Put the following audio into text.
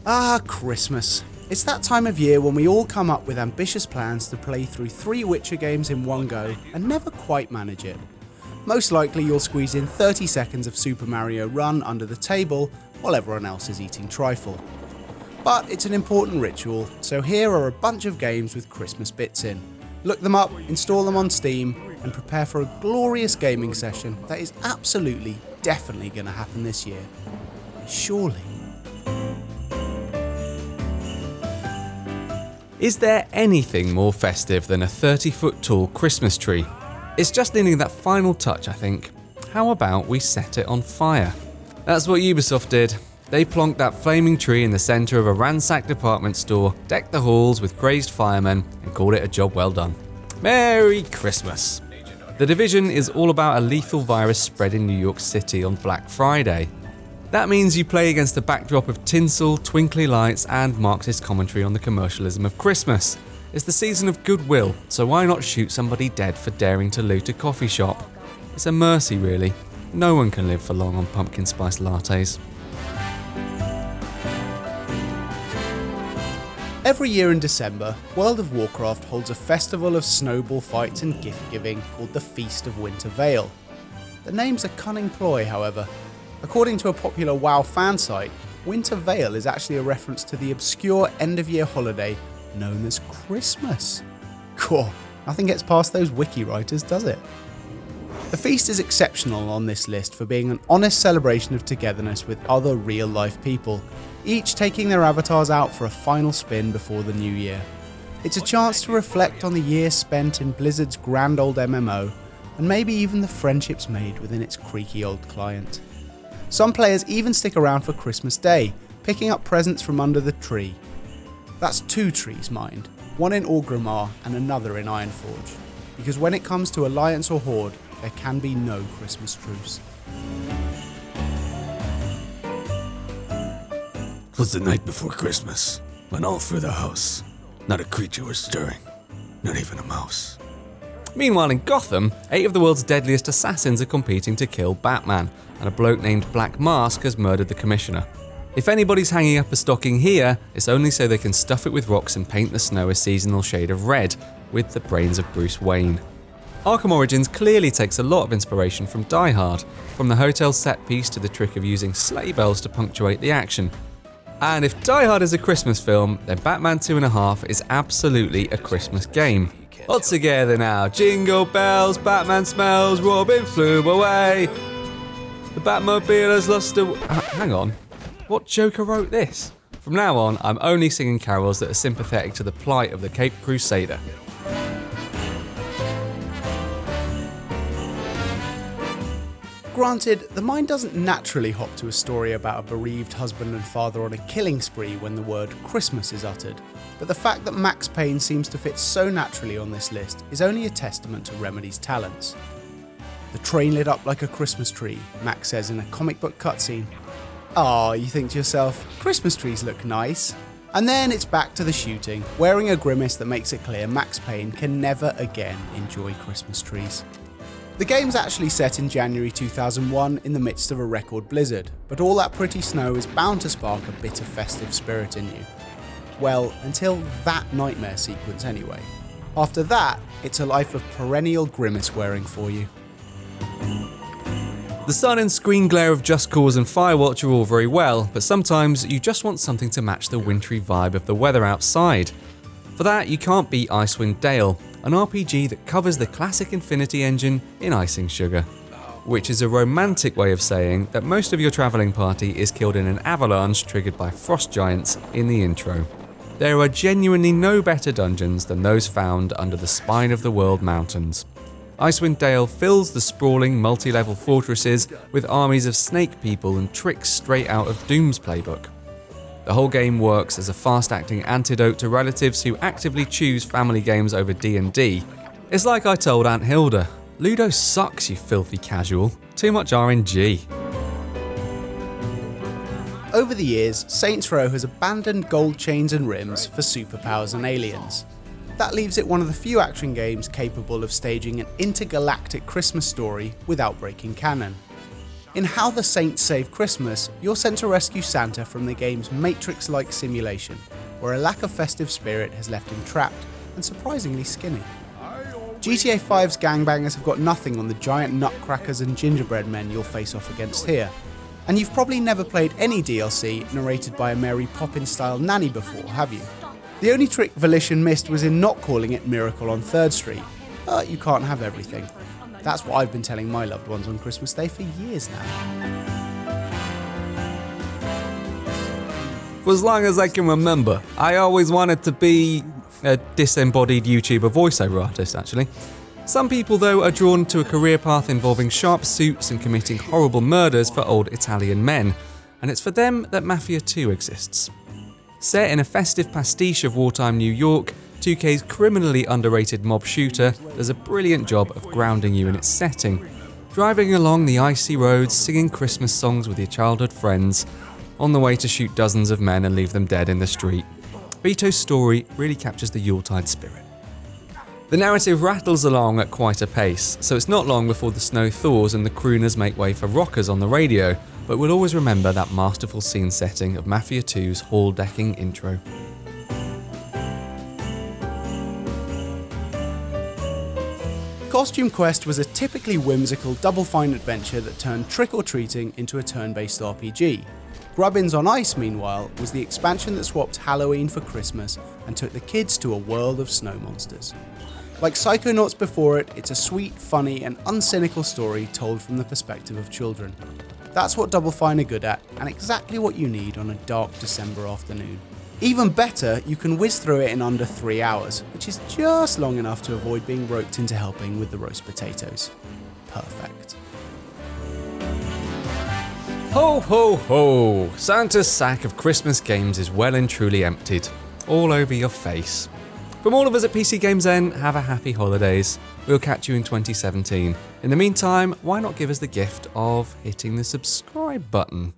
Ah, Christmas. It's that time of year when we all come up with ambitious plans to play through 3 Witcher games in one go and never quite manage it. Most likely you'll squeeze in 30 seconds of Super Mario Run under the table while everyone else is eating trifle. But it's an important ritual, so here are a bunch of games with Christmas bits in. Look them up, install them on Steam, and prepare for a glorious gaming session that is absolutely, definitely going to happen this year. Surely. Is there anything more festive than a 30-foot tall Christmas tree? It's just needing that final touch, I think. How about we set it on fire? That's what Ubisoft did. They plonked that flaming tree in the centre of a ransacked department store, decked the halls with crazed firemen, and called it a job well done. Merry Christmas! The Division is all about a lethal virus spread in New York City on Black Friday. That means you play against the backdrop of tinsel, twinkly lights, and Marxist commentary on the commercialism of Christmas. It's the season of goodwill, so why not shoot somebody dead for daring to loot a coffee shop? It's a mercy, really. No one can live for long on pumpkin spice lattes. Every year in December, World of Warcraft holds a festival of snowball fights and gift-giving called the Feast of Winter Veil. The name's a cunning ploy, however. According to a popular WoW fan site, Winter Veil is actually a reference to the obscure end-of-year holiday known as Christmas. Cool, nothing gets past those wiki writers, does it? The feast is exceptional on this list for being an honest celebration of togetherness with other real-life people, each taking their avatars out for a final spin before the new year. It's a chance to reflect on the year spent in Blizzard's grand old MMO, and maybe even the friendships made within its creaky old client. Some players even stick around for Christmas Day, picking up presents from under the tree. That's 2 trees, mind, one in Orgrimmar and another in Ironforge, because when it comes to Alliance or Horde, there can be no Christmas truce. It was the night before Christmas, when all through the house, not a creature was stirring, not even a mouse. Meanwhile in Gotham, 8 of the world's deadliest assassins are competing to kill Batman, and a bloke named Black Mask has murdered the Commissioner. If anybody's hanging up a stocking here, it's only so they can stuff it with rocks and paint the snow a seasonal shade of red, with the brains of Bruce Wayne. Arkham Origins clearly takes a lot of inspiration from Die Hard, from the hotel set piece to the trick of using sleigh bells to punctuate the action. And if Die Hard is a Christmas film, then Batman 2.5 is absolutely a Christmas game. All together now, jingle bells, Batman smells, Robin flew away. The Batmobile has lost a... Hang on, what Joker wrote this? From now on, I'm only singing carols that are sympathetic to the plight of the Caped Crusader. Granted, the mind doesn't naturally hop to a story about a bereaved husband and father on a killing spree when the word Christmas is uttered, but the fact that Max Payne seems to fit so naturally on this list is only a testament to Remedy's talents. The train lit up like a Christmas tree, Max says in a comic book cutscene. Ah, you think to yourself, Christmas trees look nice. And then it's back to the shooting, wearing a grimace that makes it clear Max Payne can never again enjoy Christmas trees. The game's actually set in January 2001 in the midst of a record blizzard, but all that pretty snow is bound to spark a bit of festive spirit in you. Well, until that nightmare sequence anyway. After that, it's a life of perennial grimace wearing for you. The sun and screen glare of Just Cause and Firewatch are all very well, but sometimes you just want something to match the wintry vibe of the weather outside. For that, you can't beat Icewind Dale, an RPG that covers the classic Infinity engine in icing sugar, which is a romantic way of saying that most of your travelling party is killed in an avalanche triggered by frost giants in the intro. There are genuinely no better dungeons than those found under the Spine of the World mountains. Icewind Dale fills the sprawling multi-level fortresses with armies of snake people and tricks straight out of Doom's playbook. The whole game works as a fast-acting antidote to relatives who actively choose family games over D&D. It's like I told Aunt Hilda, Ludo sucks, you filthy casual. Too much RNG. Over the years, Saints Row has abandoned gold chains and rims for superpowers and aliens. That leaves it one of the few action games capable of staging an intergalactic Christmas story without breaking canon. In How the Saints Save Christmas, you're sent to rescue Santa from the game's Matrix-like simulation, where a lack of festive spirit has left him trapped and surprisingly skinny. GTA 5's gangbangers have got nothing on the giant nutcrackers and gingerbread men you'll face off against here. And you've probably never played any DLC narrated by a Mary Poppins-style nanny before, have you? The only trick Volition missed was in not calling it Miracle on 3rd Street, but you can't have everything. That's what I've been telling my loved ones on Christmas Day for years now. For as long as I can remember, I always wanted to be a disembodied YouTuber voiceover artist, actually. Some people, though, are drawn to a career path involving sharp suits and committing horrible murders for old Italian men, and it's for them that Mafia II exists. Set in a festive pastiche of wartime New York, 2K's criminally underrated mob shooter does a brilliant job of grounding you in its setting, driving along the icy roads, singing Christmas songs with your childhood friends, on the way to shoot dozens of men and leave them dead in the street. Vito's story really captures the Yuletide spirit. The narrative rattles along at quite a pace, so it's not long before the snow thaws and the crooners make way for rockers on the radio, but we'll always remember that masterful scene setting of Mafia 2's hall-decking intro. Costume Quest was a typically whimsical Double Fine adventure that turned trick-or-treating into a turn-based RPG. Grubbins on Ice, meanwhile, was the expansion that swapped Halloween for Christmas and took the kids to a world of snow monsters. Like Psychonauts before it, it's a sweet, funny, and uncynical story told from the perspective of children. That's what Double Fine are good at, and exactly what you need on a dark December afternoon. Even better, you can whiz through it in under 3 hours, which is just long enough to avoid being roped into helping with the roast potatoes. Perfect. Ho ho ho! Santa's sack of Christmas games is well and truly emptied, all over your face. From all of us at PCGamesN, have a happy holidays. We'll catch you in 2017. In the meantime, why not give us the gift of hitting the subscribe button?